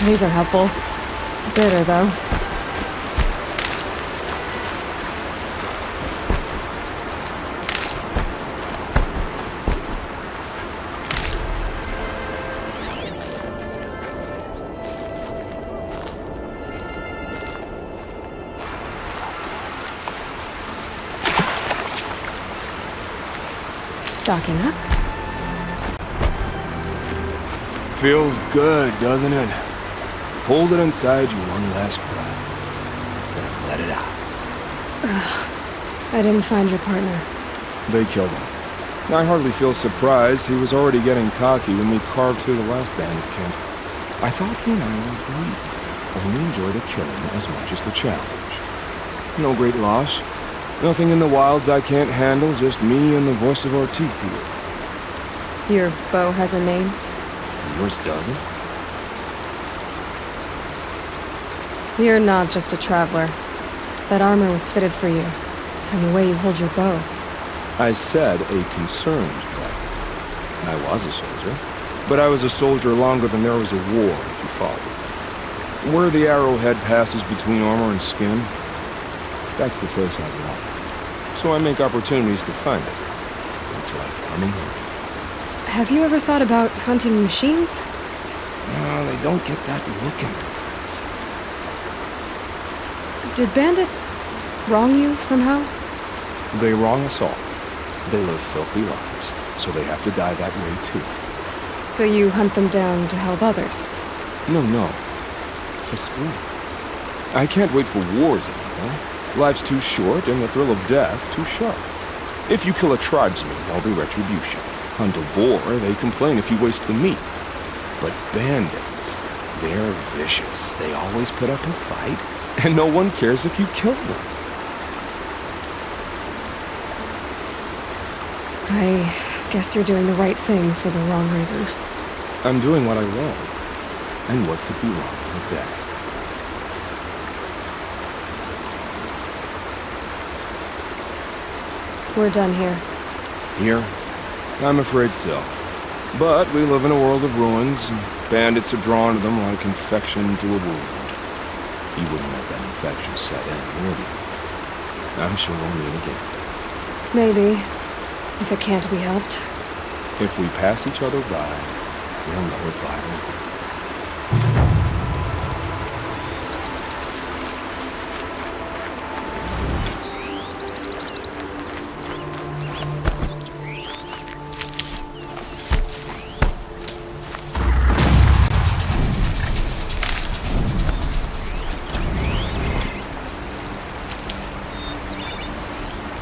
These are helpful. Bitter, though. Stocking up. Feels good, doesn't it? Hold it inside you one last breath. Then let it out. I didn't find your partner. They killed him. I hardly feel surprised. He was already getting cocky when we carved through the last bandit camp. I thought he and I would agree. Only enjoy the killing as much as the challenge. No great loss. Nothing in the wilds I can't handle, just me and the voice of our teeth here. Your bow has a name? Yours doesn't? You're not just a traveler. That armor was fitted for you. And the way you hold your bow. I said a concerned traveler. I was a soldier. But I was a soldier longer than there was a war, if you follow. Where the arrowhead passes between armor and skin, that's the place I belong. So I make opportunities to find it. It's like coming home. Have you ever thought about hunting machines? No, they don't get that look in their eyes. Did bandits wrong you somehow? They wrong us all. They live filthy lives, so they have to die that way too. So you hunt them down to help others? No. For sport. I can't wait for wars anymore. Life's too short, and the thrill of death too sharp. If you kill a tribesman, there'll be retribution. Hunt a boar, they complain if you waste the meat. But bandits, they're vicious. They always put up a fight, and no one cares if you kill them. I guess you're doing the right thing for the wrong reason. I'm doing what I love. And what could be wrong with that? We're done here. Here? I'm afraid so. But we live in a world of ruins, and bandits are drawn to them like infection to a wound. You wouldn't let that infection set in, would you? I'm sure we'll meet again. Maybe. If it can't be helped. If we pass each other by, we'll know it by our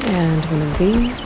And one of these.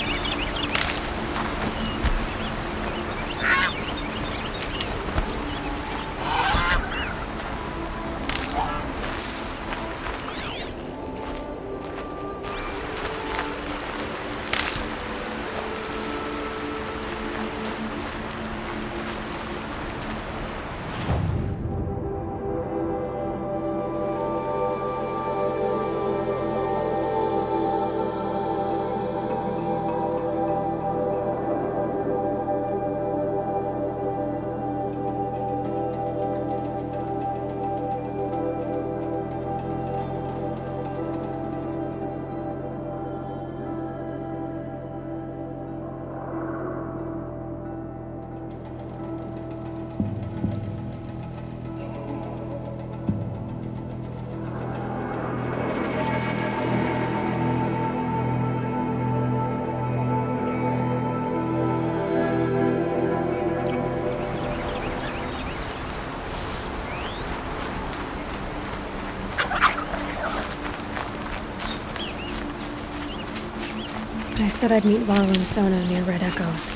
I said I'd meet Varl and Sona near Red Echoes.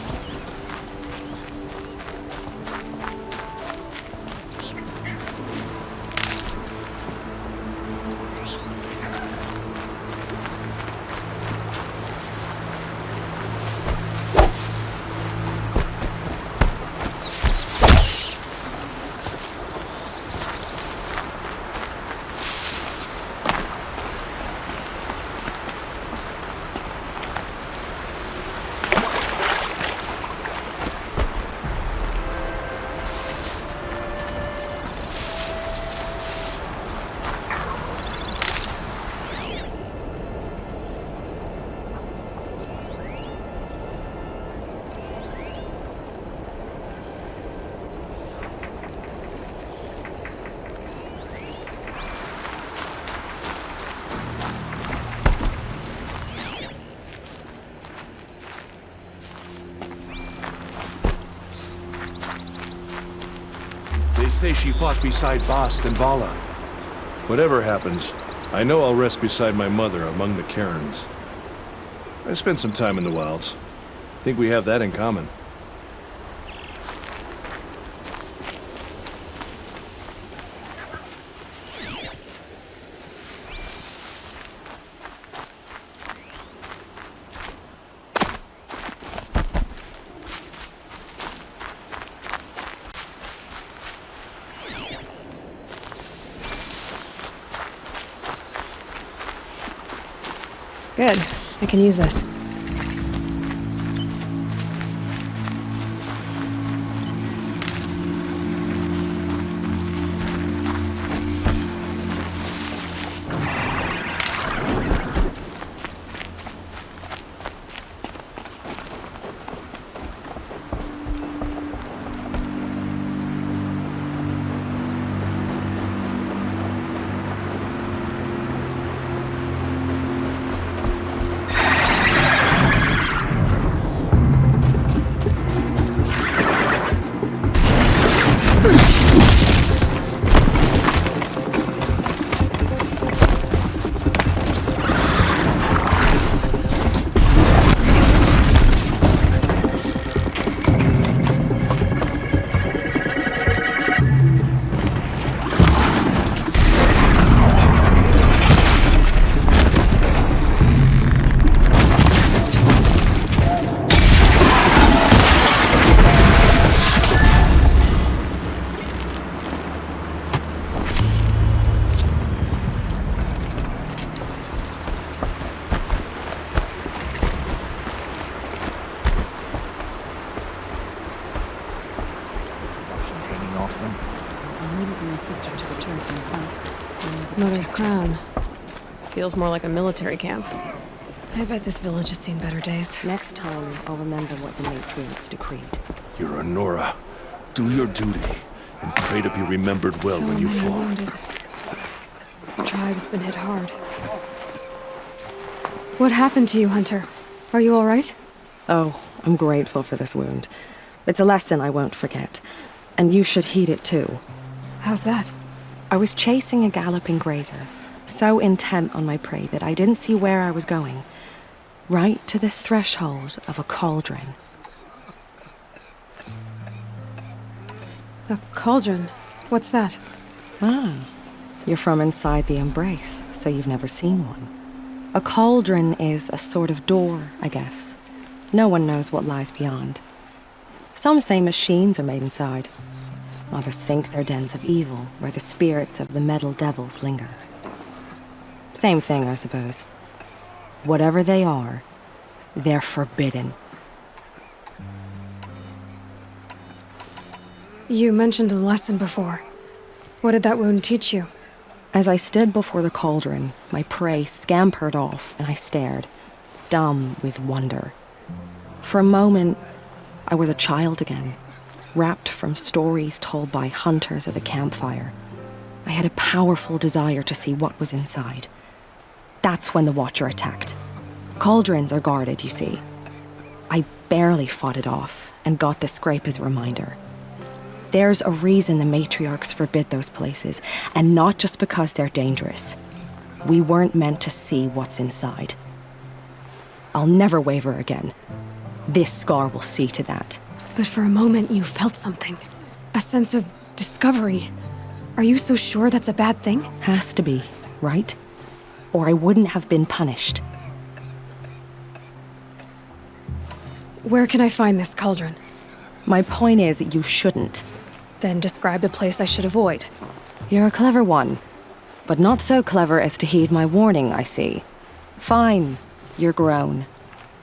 say she fought beside Bast and Vala. Whatever happens, I know I'll rest beside my mother among the cairns. I spent some time in the wilds. Think we have that in common. Good. I can use this. Mother's crown. Feels more like a military camp. I bet this village has seen better days. Next time, I'll remember what the matriarchs decreed. You're a Nora. Do your duty, and pray to be remembered well when you So many fall. wounded. The tribe's been hit hard. What happened to you, Hunter? Are you all right? Oh, I'm grateful for this wound. It's a lesson I won't forget. And you should heed it too. How's that? I was chasing a galloping grazer, so intent on my prey that I didn't see where I was going. Right to the threshold of a cauldron. A cauldron? What's that? Ah, you're from inside the Embrace, so you've never seen one. A cauldron is a sort of door, I guess. No one knows what lies beyond. Some say machines are made inside. Others think they're dens of evil, where the spirits of the metal devils linger. Same thing, I suppose. Whatever they are, they're forbidden. You mentioned a lesson before. What did that wound teach you? As I stood before the cauldron, my prey scampered off, and I stared, dumb with wonder. For a moment, I was a child again, wrapped from stories told by hunters at the campfire. I had a powerful desire to see what was inside. That's when the Watcher attacked. Cauldrons are guarded, you see. I barely fought it off, and got the scrape as a reminder. There's a reason the matriarchs forbid those places, and not just because they're dangerous. We weren't meant to see what's inside. I'll never waver again. This scar will see to that. But for a moment you felt something. A sense of discovery. Are you so sure that's a bad thing? Has to be, right? Or I wouldn't have been punished. Where can I find this cauldron? My point is, you shouldn't. Then describe the place I should avoid. You're a clever one. But not so clever as to heed my warning, I see. Fine, you're grown.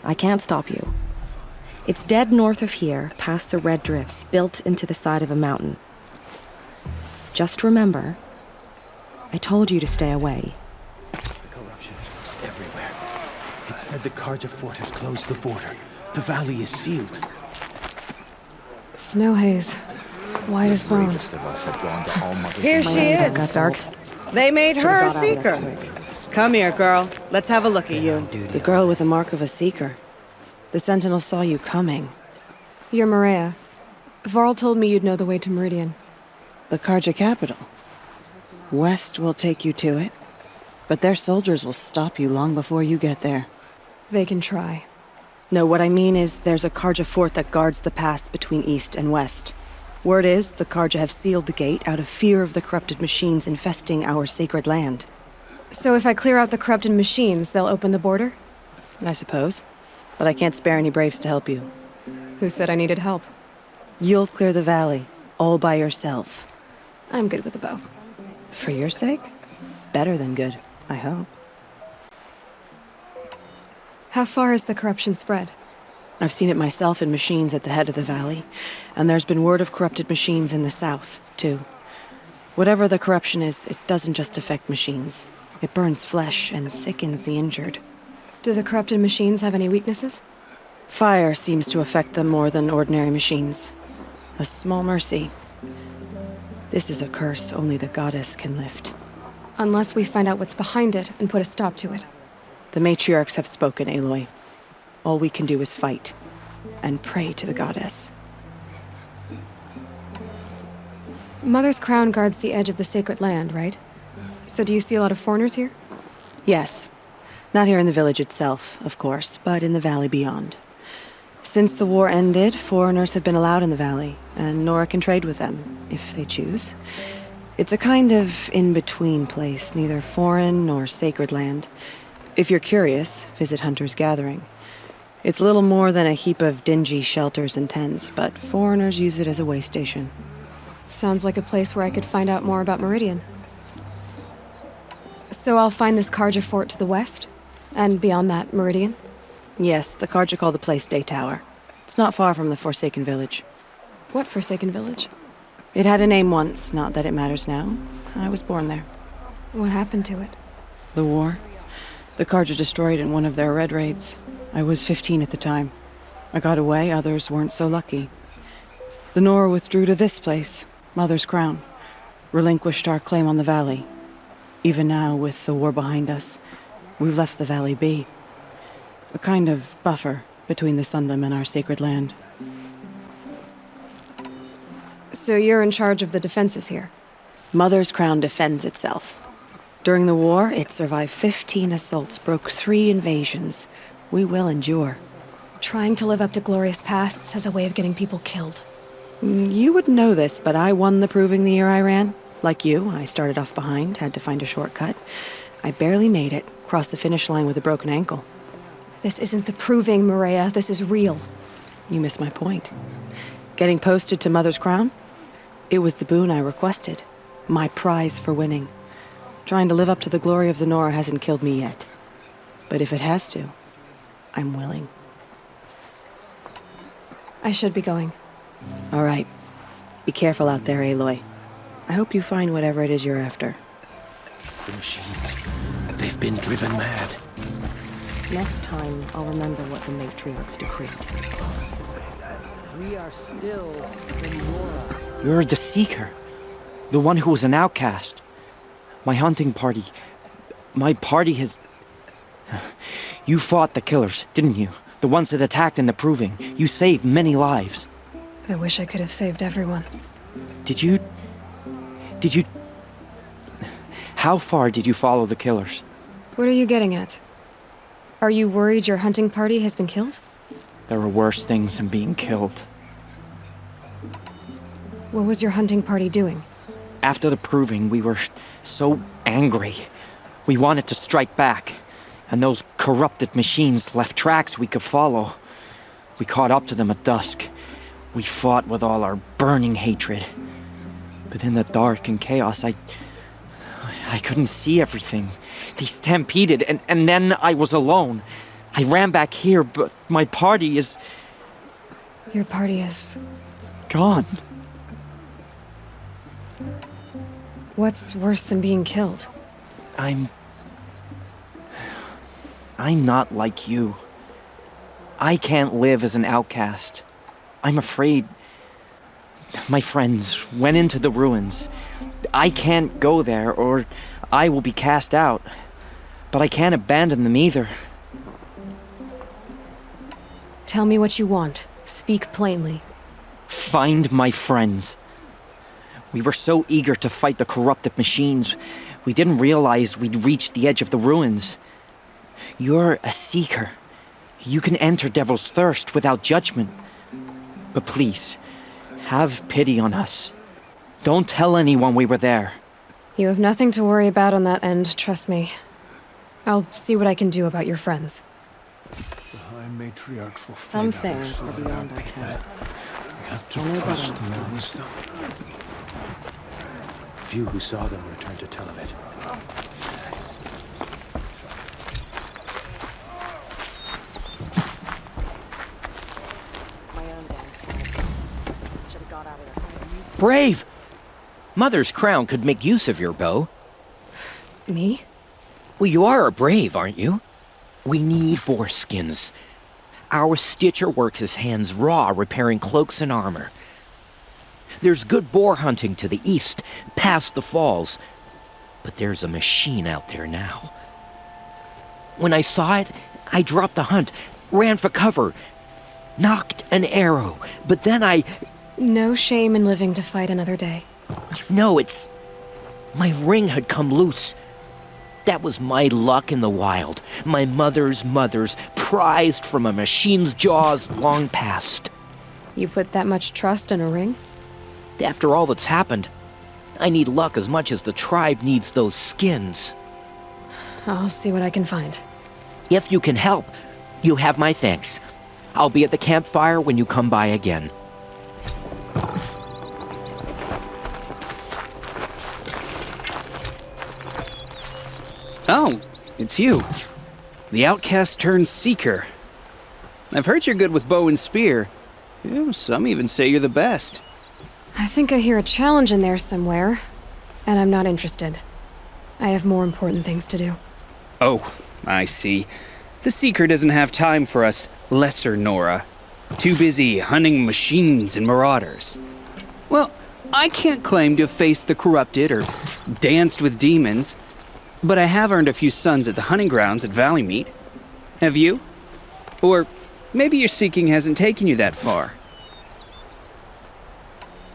I can't stop you. It's dead north of here, past the red drifts, built into the side of a mountain. Just remember, I told you to stay away. The corruption is just everywhere. It said the Karja fort has closed the border. The valley is sealed. Snow haze. White as bone. Bravest of us have gone to All Mother's. Here My she eyes is. got dark. They made her a Got out of there seeker. quick. Come here, girl. Let's have a look at you. The girl with the mark of a seeker. The Sentinel saw you coming. You're Maria. Varl told me you'd know the way to Meridian. The Karja capital. West will take you to it, but their soldiers will stop you long before you get there. They can try. No, what I mean is there's a Karja fort that guards the pass between east and west. Word is the Karja have sealed the gate out of fear of the corrupted machines infesting our sacred land. So if I clear out the corrupted machines, they'll open the border? I suppose. But I can't spare any braves to help you. Who said I needed help? You'll clear the valley, all by yourself. I'm good with a bow. For your sake? Better than good, I hope. How far has the corruption spread? I've seen it myself in machines at the head of the valley, and there's been word of corrupted machines in the south, too. Whatever the corruption is, it doesn't just affect machines. It burns flesh and sickens the injured. Do the corrupted machines have any weaknesses? Fire seems to affect them more than ordinary machines. A small mercy. This is a curse only the goddess can lift. Unless we find out what's behind it and put a stop to it. The matriarchs have spoken, Aloy. All we can do is fight, and pray to the goddess. Mother's crown guards the edge of the sacred land, right? So do you see a lot of foreigners here? Yes. Not here in the village itself, of course, but in the valley beyond. Since the war ended, foreigners have been allowed in the valley, and Nora can trade with them, if they choose. It's a kind of in-between place, neither foreign nor sacred land. If you're curious, visit Hunter's Gathering. It's little more than a heap of dingy shelters and tents, but foreigners use it as a way station. Sounds like a place where I could find out more about Meridian. So I'll find this Karja fort to the west? And beyond that, Meridian? Yes, the Karja call the place Daytower. It's not far from the Forsaken Village. What Forsaken Village? It had a name once, not that it matters now. I was born there. What happened to it? The war. The Karja destroyed in one of their red raids. I was 15 at the time. I got away, others weren't so lucky. The Nora withdrew to this place, Mother's Crown. Relinquished our claim on the valley. Even now, with the war behind us, we've left the valley be. A kind of buffer between the Sundom and our sacred land. So you're in charge of the defenses here? Mother's Crown defends itself. During the war, it survived 15 assaults, broke 3 invasions. We will endure. Trying to live up to glorious pasts has a way of getting people killed. You would know this, but I won the proving the year I ran. Like you, I started off behind, had to find a shortcut. I barely made it, crossed the finish line with a broken ankle. This isn't the proving, Maria. This is real. You missed my point. Getting posted to Mother's Crown? It was the boon I requested. My prize for winning. Trying to live up to the glory of the Nora hasn't killed me yet. But if it has to, I'm willing. I should be going. All right. Be careful out there, Aloy. I hope you find whatever it is you're after. The machines. They've been driven mad. Next time, I'll remember what the matriarchs decreed. We are still in Nora. You're the Seeker. The one who was an outcast. My hunting party. My party has... You fought the killers, didn't you? The ones that attacked in the Proving. You saved many lives. I wish I could have saved everyone. Did you... How far did you follow the killers? What are you getting at? Are you worried your hunting party has been killed? There are worse things than being killed. What was your hunting party doing? After the Proving, we were so angry. We wanted to strike back. And those corrupted machines left tracks we could follow. We caught up to them at dusk. We fought with all our burning hatred. But in the dark and chaos, I couldn't see everything. They stampeded, and then I was alone. I ran back here, but my party is... Your party is... gone. What's worse than being killed? I'm not like you. I can't live as an outcast. I'm afraid. My friends went into the ruins. I can't go there, or I will be cast out. But I can't abandon them either. Tell me what you want. Speak plainly. Find my friends. We were so eager to fight the corrupted machines, we didn't realize we'd reached the edge of the ruins. You're a seeker. You can enter Devil's Thirst without judgment. But please, have pity on us. Don't tell anyone we were there. You have nothing to worry about on that end, trust me. I'll see what I can do about your friends. The High Matriarchs will Some find out things are who's beyond our not ken. bad. We have to Only about trust in next their time. wisdom. Few who saw them returned to tell of it. Brave! Mother's crown could make use of your bow. Me? Well, you are a brave, aren't you? We need boar skins. Our stitcher works his hands raw repairing cloaks and armor. There's good boar hunting to the east, past the falls. But there's a machine out there now. When I saw it, I dropped the hunt, ran for cover, knocked an arrow, but then No shame in living to fight another day. No, it's... My ring had come loose. That was my luck in the wild. My mother's prized from a machine's jaws long past. You put that much trust in a ring? After all that's happened, I need luck as much as the tribe needs those skins. I'll see what I can find. If you can help, you have my thanks. I'll be at the campfire when you come by again. Oh, it's you. The outcast turned seeker. I've heard you're good with bow and spear. Some even say you're the best. I think I hear a challenge in there somewhere, and I'm not interested. I have more important things to do. Oh, I see. The seeker doesn't have time for us lesser Nora. Too busy hunting machines and marauders. Well, I can't claim to have faced the corrupted or danced with demons, but I have earned a few sons at the hunting grounds at Valley Meet. Have you? Or maybe your seeking hasn't taken you that far.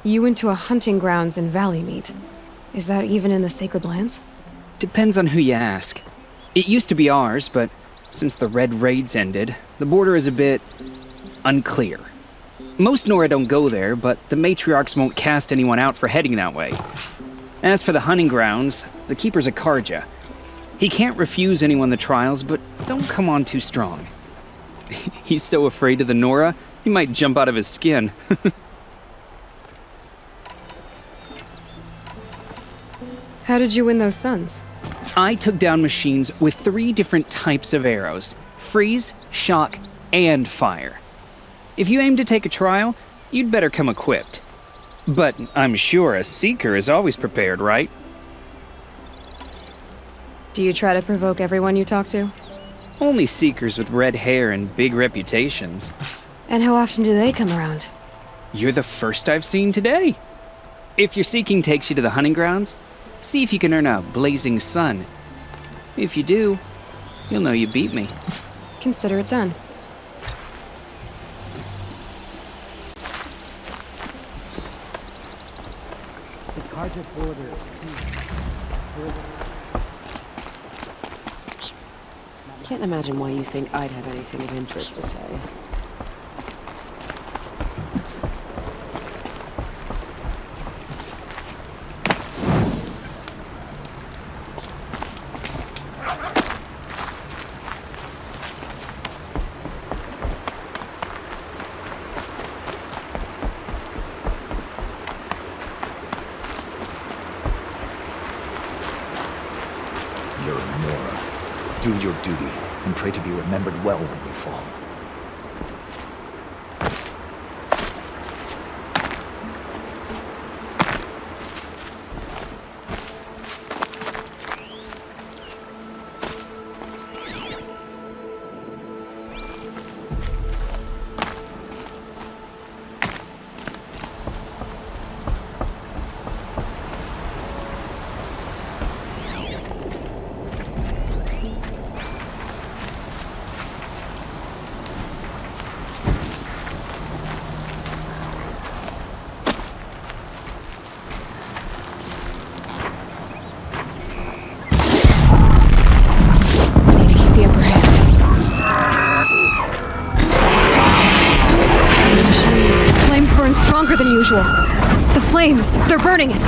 You went to a hunting grounds in Valley Meet. Is that even in the Sacred Lands? Depends on who you ask. It used to be ours, but since the Red Raids ended, the border is a bit unclear. Most Nora don't go there, but the matriarchs won't cast anyone out for heading that way. As for the hunting grounds, the keeper's a Karja. He can't refuse anyone the trials, but don't come on too strong. He's so afraid of the Nora, he might jump out of his skin. How did you win those sons? I took down machines with 3 different types of arrows: freeze, shock, and fire. If you aim to take a trial, you'd better come equipped. But I'm sure a seeker is always prepared, right? Do you try to provoke everyone you talk to? Only seekers with red hair and big reputations. And how often do they come around? You're the first I've seen today. If your seeking takes you to the hunting grounds, see if you can earn a blazing sun. If you do, you'll know you beat me. Consider it done. The Carja border is Can't imagine why you think I'd have anything of interest to say. You're Nora. Do your duty, and pray to be remembered well when you fall. visual. The flames, they're burning it.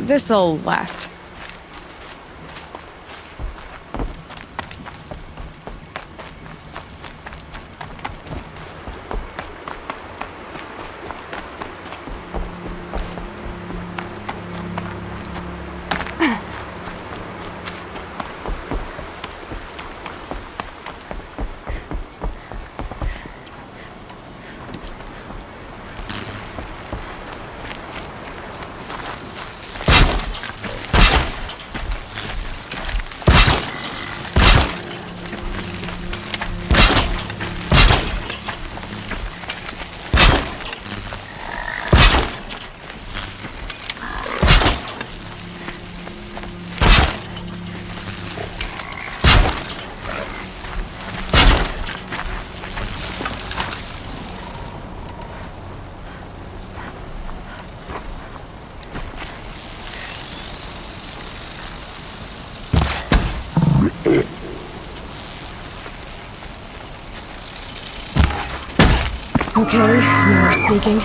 This'll last. Okay, more sneaking.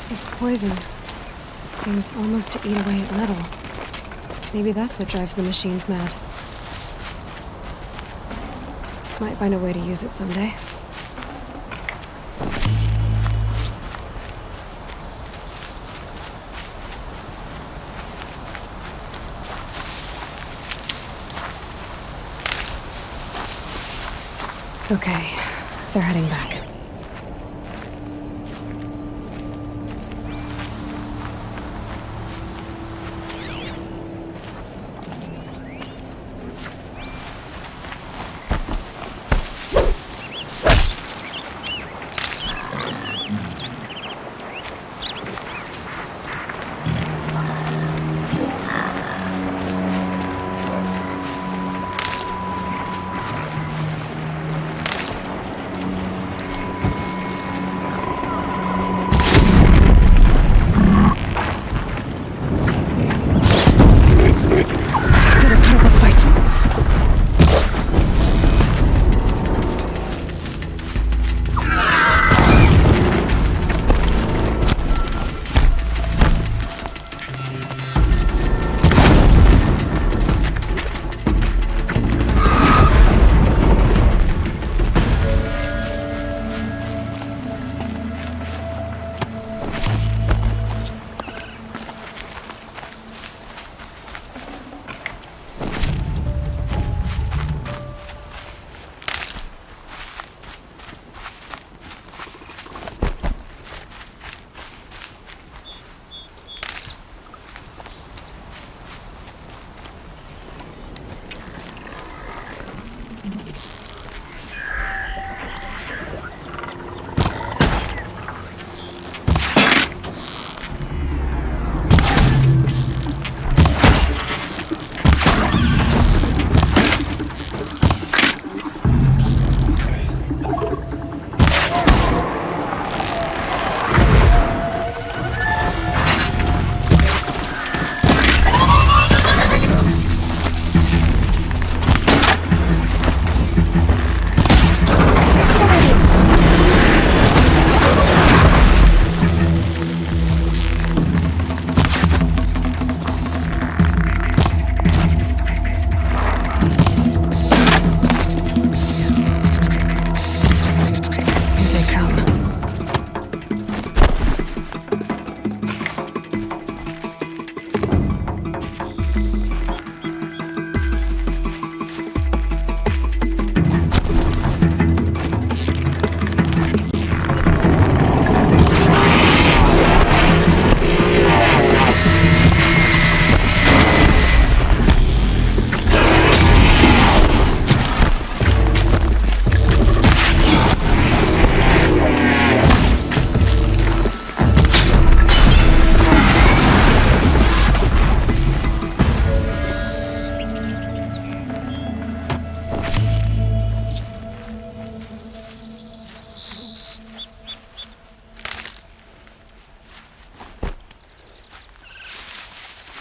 This poison seems almost to eat away at metal. Maybe that's what drives the machines mad. Might find a way to use it someday. Okay, they're heading back.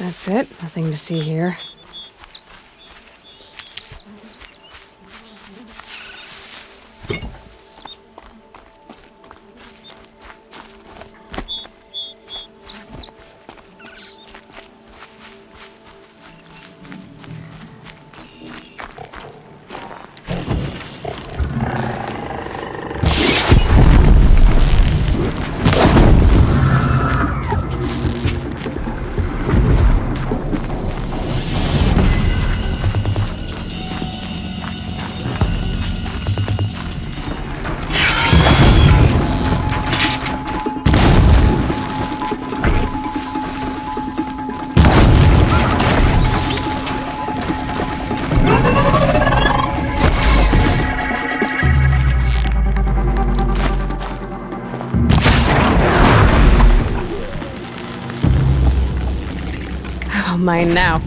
That's it. Nothing to see here. Oh, mine now.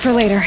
for later.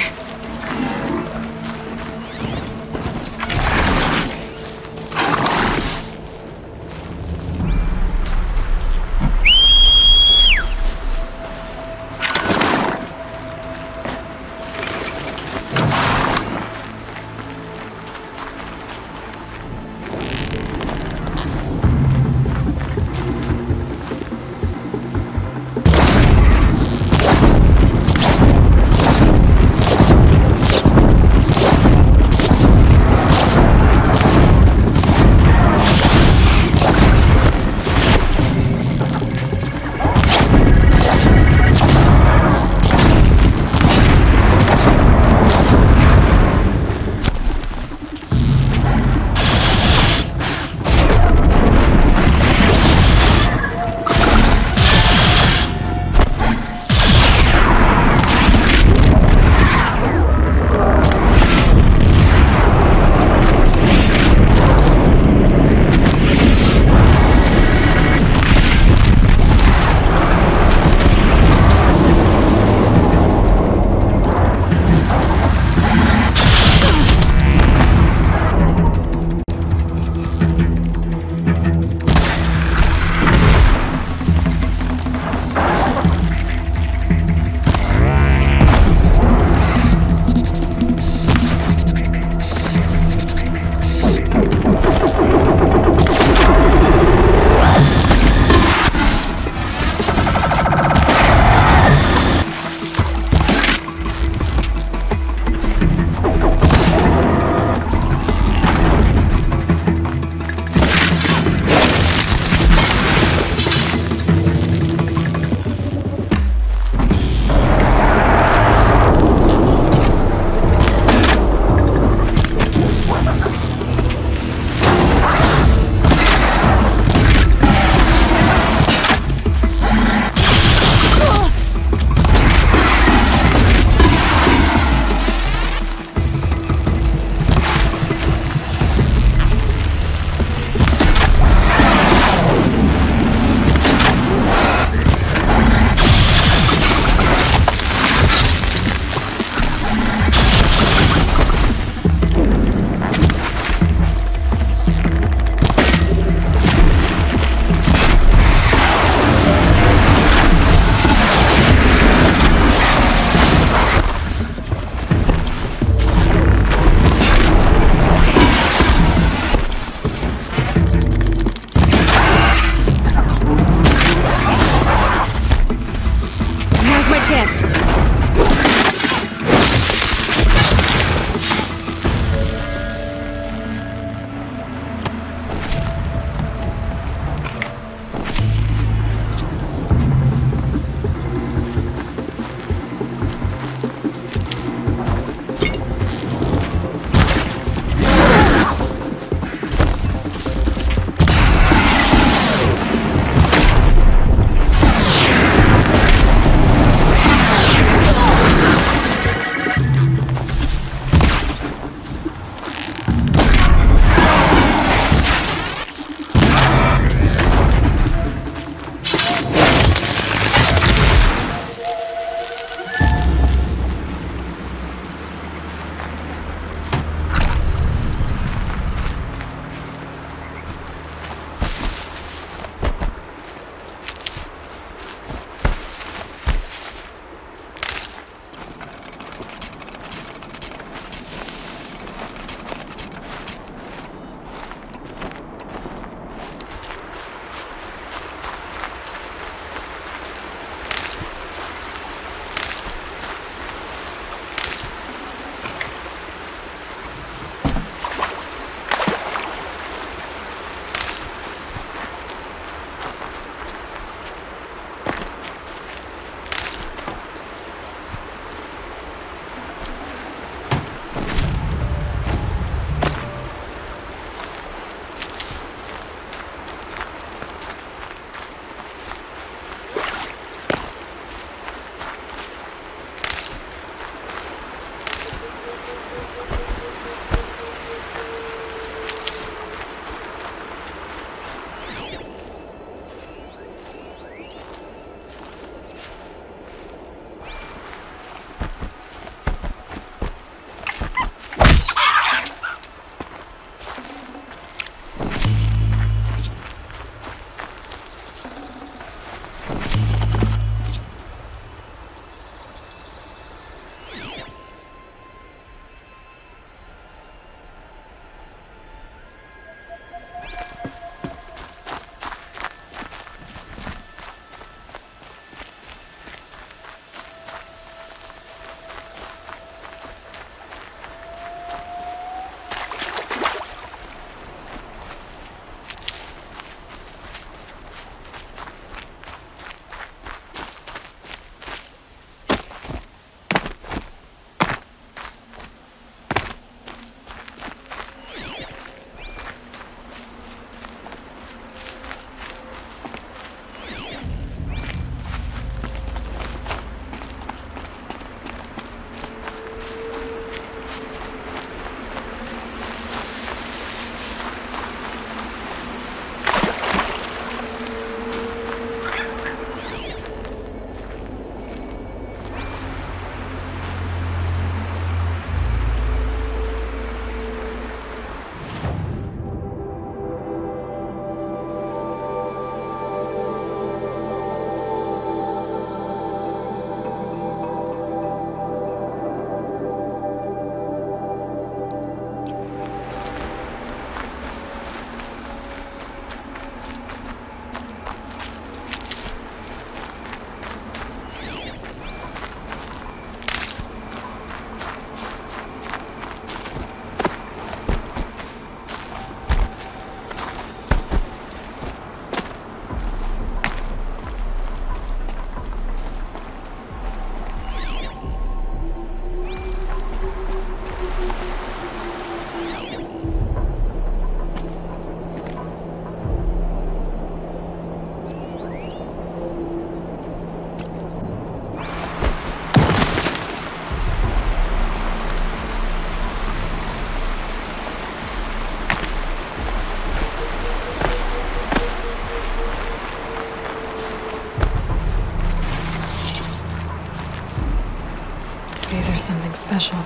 something special.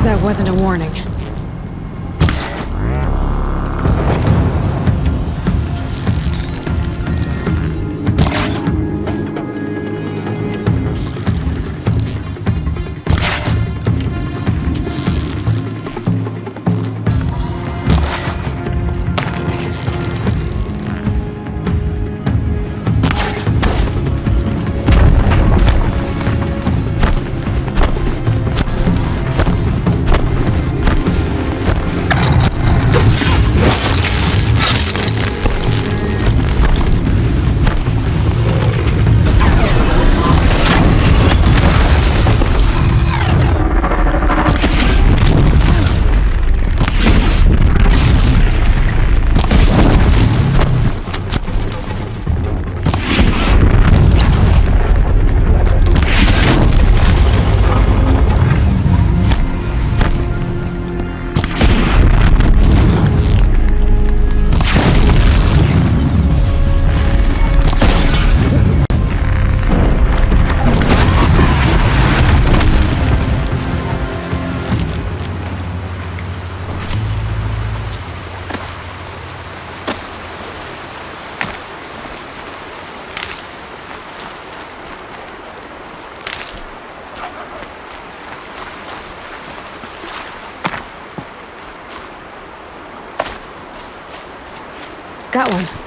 That wasn't a warning. Got one.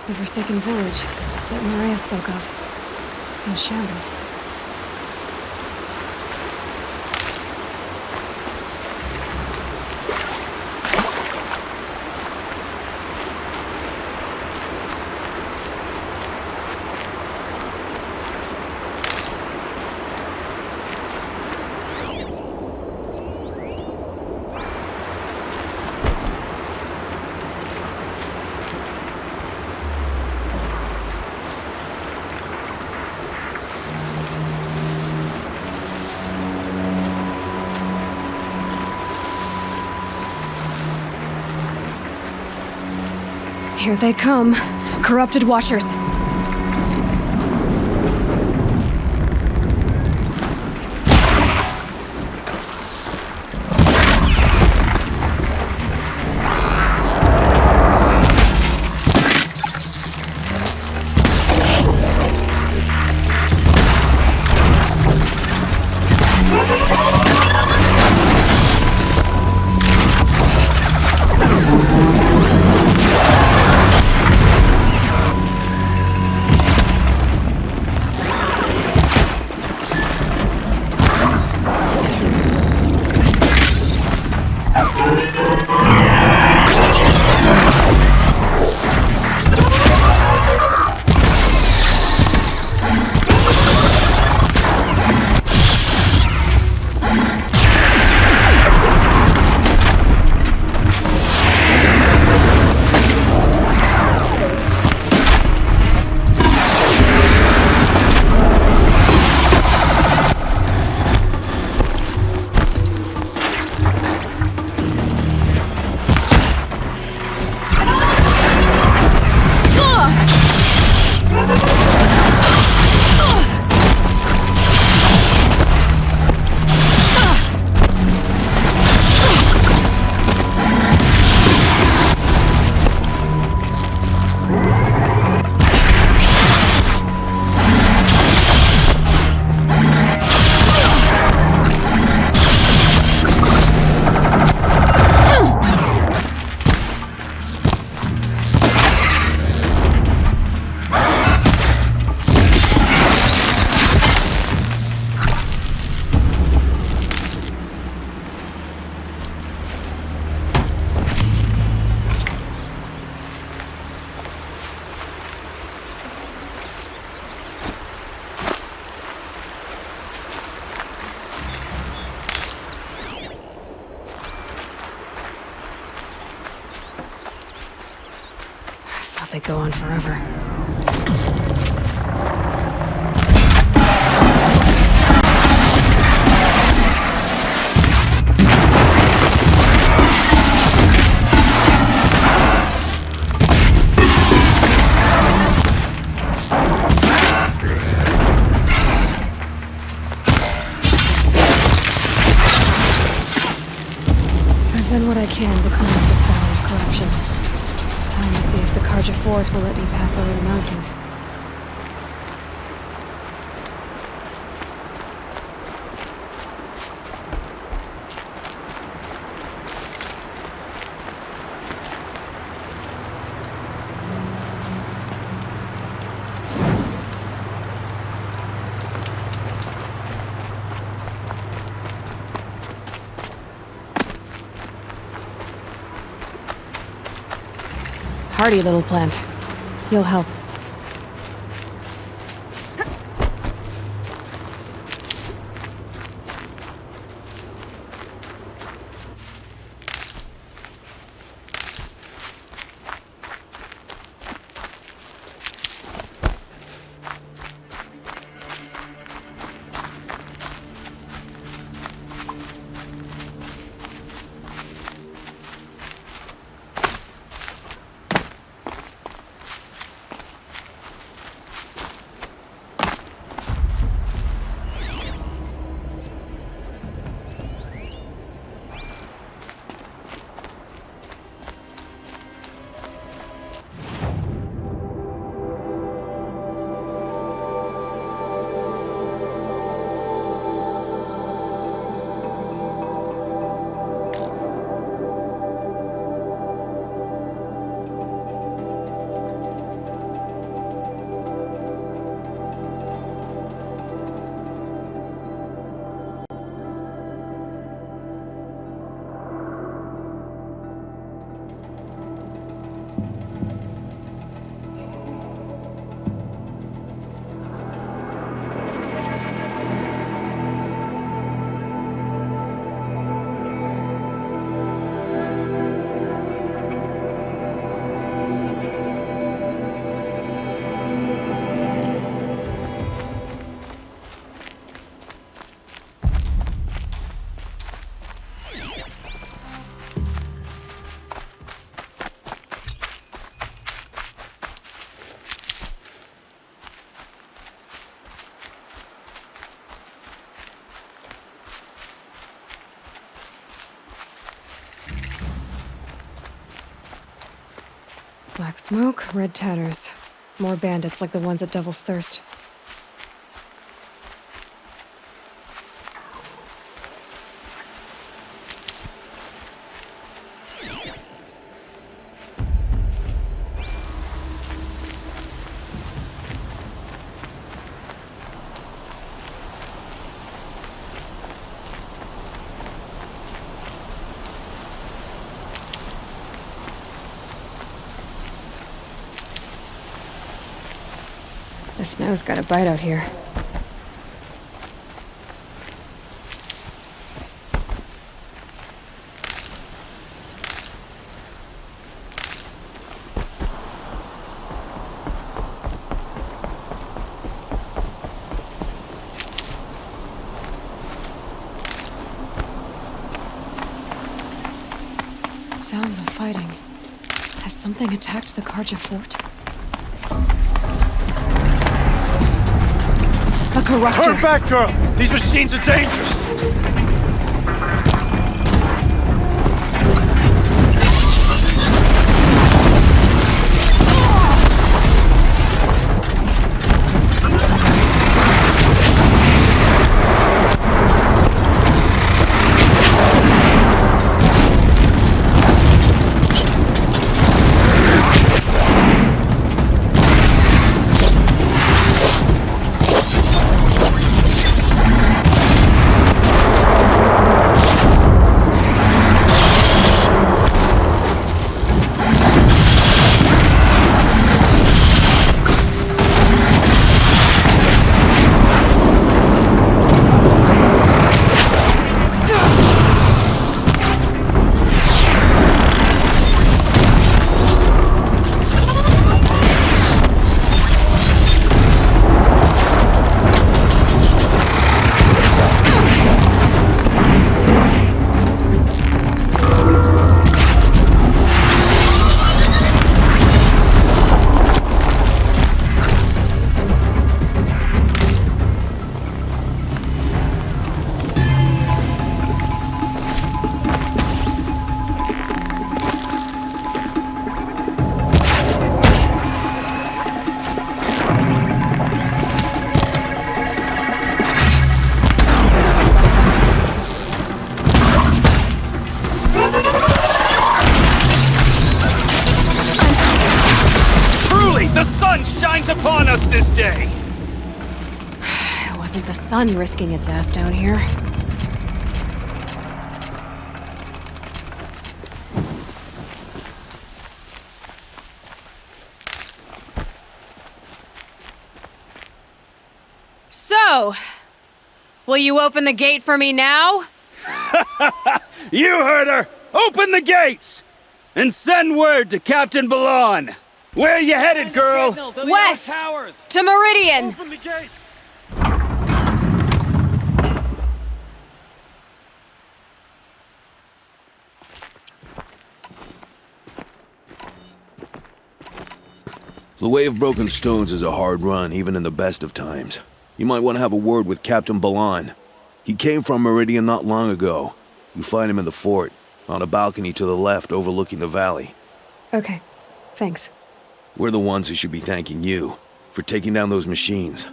The forsaken village that Maria spoke of. It's in shambles. Here they come. Corrupted Watchers. They go on forever. I've done what I can to cleanse this valley of corruption. Time to see if the Carja Fort will let me pass over the mountains. Hardy little plant. You'll help. Black smoke, red tatters. More bandits like the ones at Devil's Thirst. The snow's got a bite out here. Sounds of fighting. Has something attacked the Karja fort? A corruptor! Turn back, girl! These machines are dangerous! Upon us this day! It wasn't the sun risking its ass down here. So, will you open the gate for me now? You heard her! Open the gates! And send word to Captain Balon! Where you headed, girl? West! To Meridian! Open the gate! The Way of Broken Stones is a hard run, even in the best of times. You might want to have a word with Captain Balon. He came from Meridian not long ago. You find him in the fort, on a balcony to the left overlooking the valley. Okay, thanks. We're the ones who should be thanking you for taking down those machines.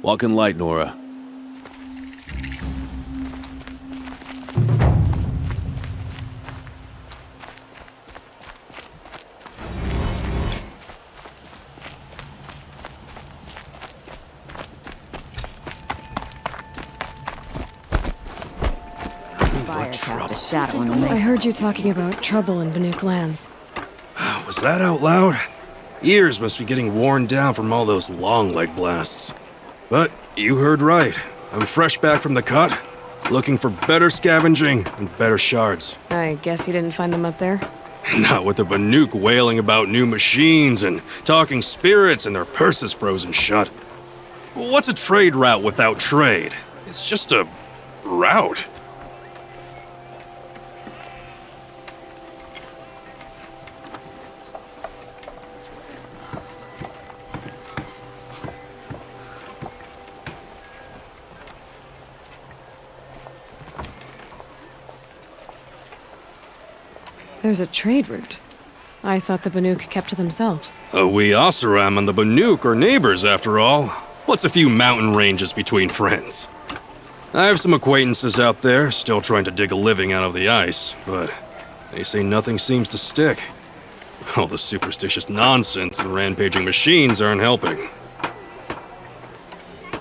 Walk in light, Nora. I heard you talking about trouble in Banuk lands. Was that out loud? Ears must be getting worn down from all those long leg blasts. But you heard right. I'm fresh back from the cut, looking for better scavenging and better shards. I guess you didn't find them up there? Not with the Banuk wailing about new machines and talking spirits and their purses frozen shut. What's a trade route without trade? It's just a route. There's a trade route. I thought the Banuk kept to themselves. We Oseram and the Banuk are neighbors, after all. What's a few mountain ranges between friends? I have some acquaintances out there, still trying to dig a living out of the ice, but they say nothing seems to stick. All the superstitious nonsense and rampaging machines aren't helping.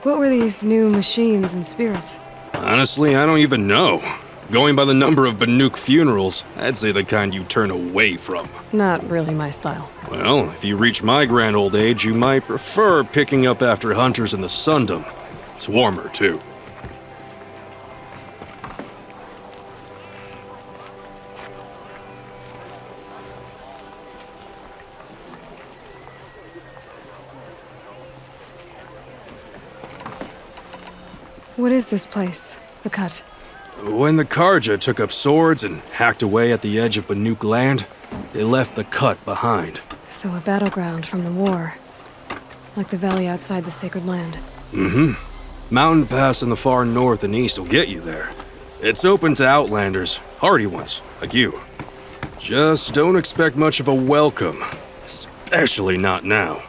What were these new machines and spirits? Honestly, I don't even know. Going by the number of Banuk funerals, I'd say the kind you turn away from. Not really my style. Well, if you reach my grand old age, you might prefer picking up after hunters in the Sundom. It's warmer, too. What is this place? The Cut? When the Karja took up swords and hacked away at the edge of Banuk land, they left the Cut behind. So a battleground from the war. Like the valley outside the sacred land. Mm-hmm. Mountain Pass in the far north and east will get you there. It's open to outlanders, hardy ones, like you. Just don't expect much of a welcome. Especially not now.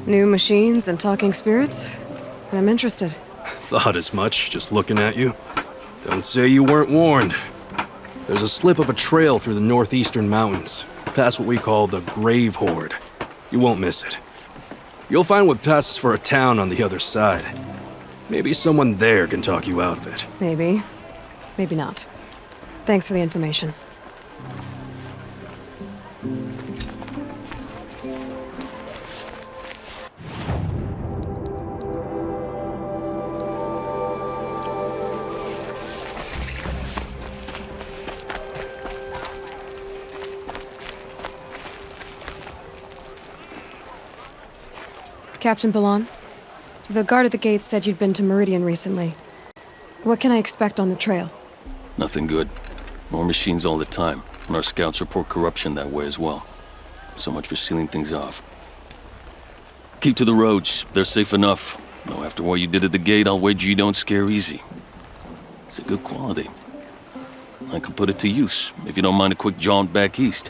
New machines and talking spirits? I'm interested. Thought as much, just looking at you. Don't say you weren't warned. There's a slip of a trail through the northeastern mountains, past what we call the Grave Horde. You won't miss it. You'll find what passes for a town on the other side. Maybe someone there can talk you out of it. Maybe. Maybe not. Thanks for the information. Captain Ballon, the guard at the gate said you'd been to Meridian recently. What can I expect on the trail? Nothing good. More machines all the time, and our scouts report corruption that way as well. So much for sealing things off. Keep to the roads. They're safe enough. Though after what you did at the gate, I'll wager you don't scare easy. It's a good quality. I can put it to use, if you don't mind a quick jaunt back east.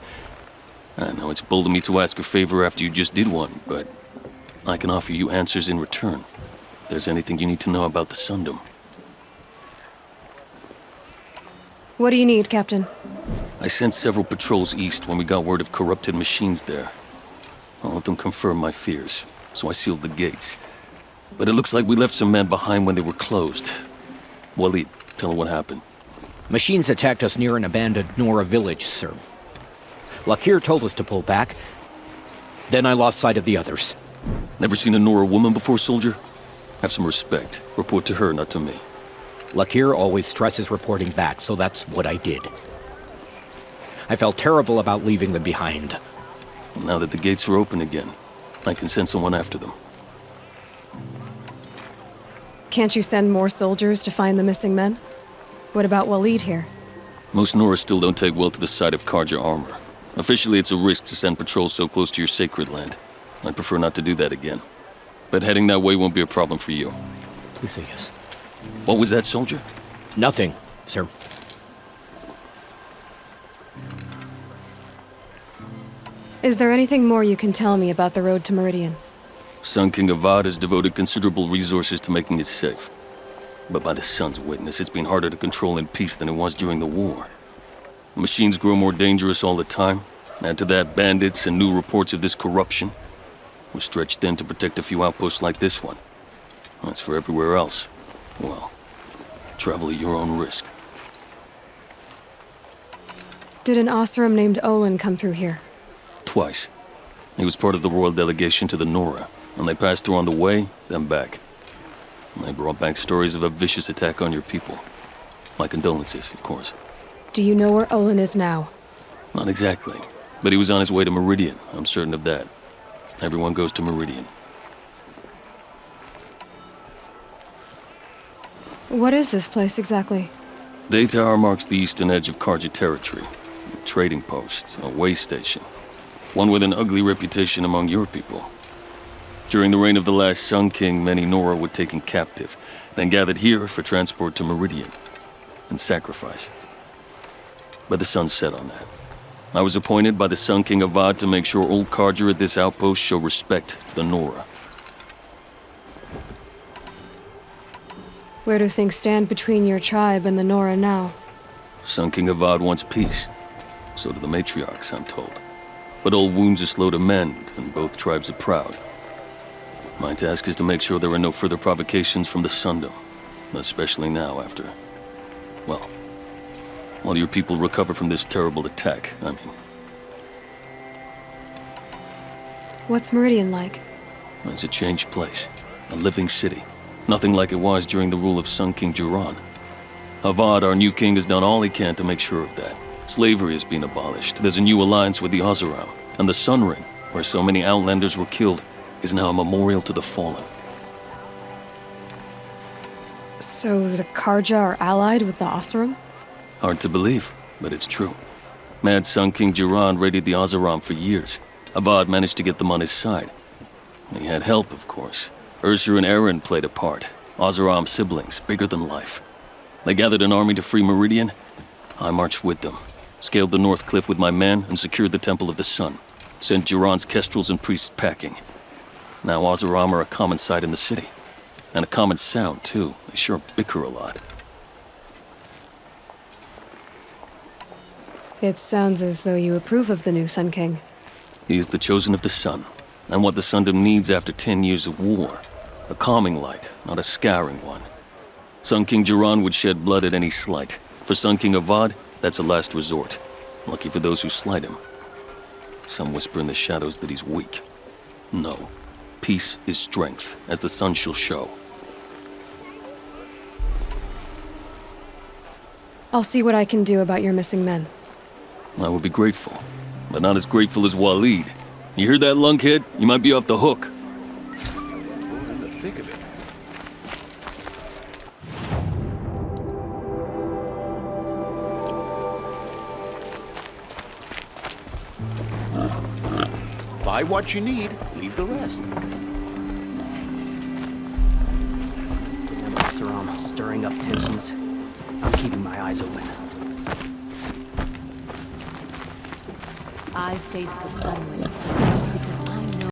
I know it's bold of me to ask a favor after you just did one, but I can offer you answers in return. If there's anything you need to know about the Sundom. What do you need, Captain? I sent several patrols east when we got word of corrupted machines there. All of them confirmed my fears, so I sealed the gates. But it looks like we left some men behind when they were closed. Waleed, tell her what happened. Machines attacked us near an abandoned Nora village, sir. Lakir told us to pull back. Then I lost sight of the others. Never seen a Nora woman before, soldier? Have some respect. Report to her, not to me. Lakir always stresses reporting back, so that's what I did. I felt terrible about leaving them behind. Now that the gates are open again, I can send someone after them. Can't you send more soldiers to find the missing men? What about Waleed here? Most Nora still don't take well to the sight of Karja armor. Officially, it's a risk to send patrols so close to your sacred land. I'd prefer not to do that again. But heading that way won't be a problem for you. Please say yes. What was that, soldier? Nothing, sir. Is there anything more you can tell me about the road to Meridian? Sun King Avad has devoted considerable resources to making it safe. But by the Sun's witness, it's been harder to control in peace than it was during the war. Machines grow more dangerous all the time. Add to that bandits and new reports of this corruption. We're stretched thin to protect a few outposts like this one. As for everywhere else, well, travel at your own risk. Did an Oseram named Olin come through here? Twice. He was part of the royal delegation to the Nora, and they passed through on the way, then back. And they brought back stories of a vicious attack on your people. My condolences, of course. Do you know where Olin is now? Not exactly, but he was on his way to Meridian, I'm certain of that. Everyone goes to Meridian. What is this place exactly? Daytower marks the eastern edge of Karja territory. A trading post, a waystation. One with an ugly reputation among your people. During the reign of the last Sun King, many Nora were taken captive, then gathered here for transport to Meridian, and sacrifice. But the sun set on that, I was appointed by the Sun King Avad to make sure old Carja at this outpost show respect to the Nora. Where do things stand between your tribe and the Nora now? Sun King Avad wants peace. So do the matriarchs, I'm told. But old wounds are slow to mend, and both tribes are proud. My task is to make sure there are no further provocations from the Sundom. Especially now after... well, while your people recover from this terrible attack, I mean. What's Meridian like? It's a changed place. A living city. Nothing like it was during the rule of Sun King Jiran. Avad, our new king, has done all he can to make sure of that. Slavery has been abolished. There's a new alliance with the Oseram. And the Sun Ring, where so many Outlanders were killed, is now a memorial to the fallen. So the Carja are allied with the Oseram? Hard to believe, but it's true. Mad Sun King Jiran raided the Oseram for years. Avad managed to get them on his side. He had help, of course. Ursur and Eren played a part. Oseram siblings, bigger than life. They gathered an army to free Meridian. I marched with them, scaled the North Cliff with my men, and secured the Temple of the Sun. Sent Jiran's kestrels and priests packing. Now Oseram are a common sight in the city. And a common sound, too. They sure bicker a lot. It sounds as though you approve of the new Sun King. He is the chosen of the Sun, and what the Sundom needs after 10 years of war. A calming light, not a scouring one. Sun King Jiran would shed blood at any slight. For Sun King Avad, that's a last resort. Lucky for those who slight him. Some whisper in the shadows that he's weak. No. Peace is strength, as the sun shall show. I'll see what I can do about your missing men. I would be grateful, but not as grateful as Waleed. You hear that, lunkhead? You might be off the hook. In the thick of it. Buy what you need, leave the rest. Am I stirring up tensions? I'm keeping my eyes open. I face the sun with you.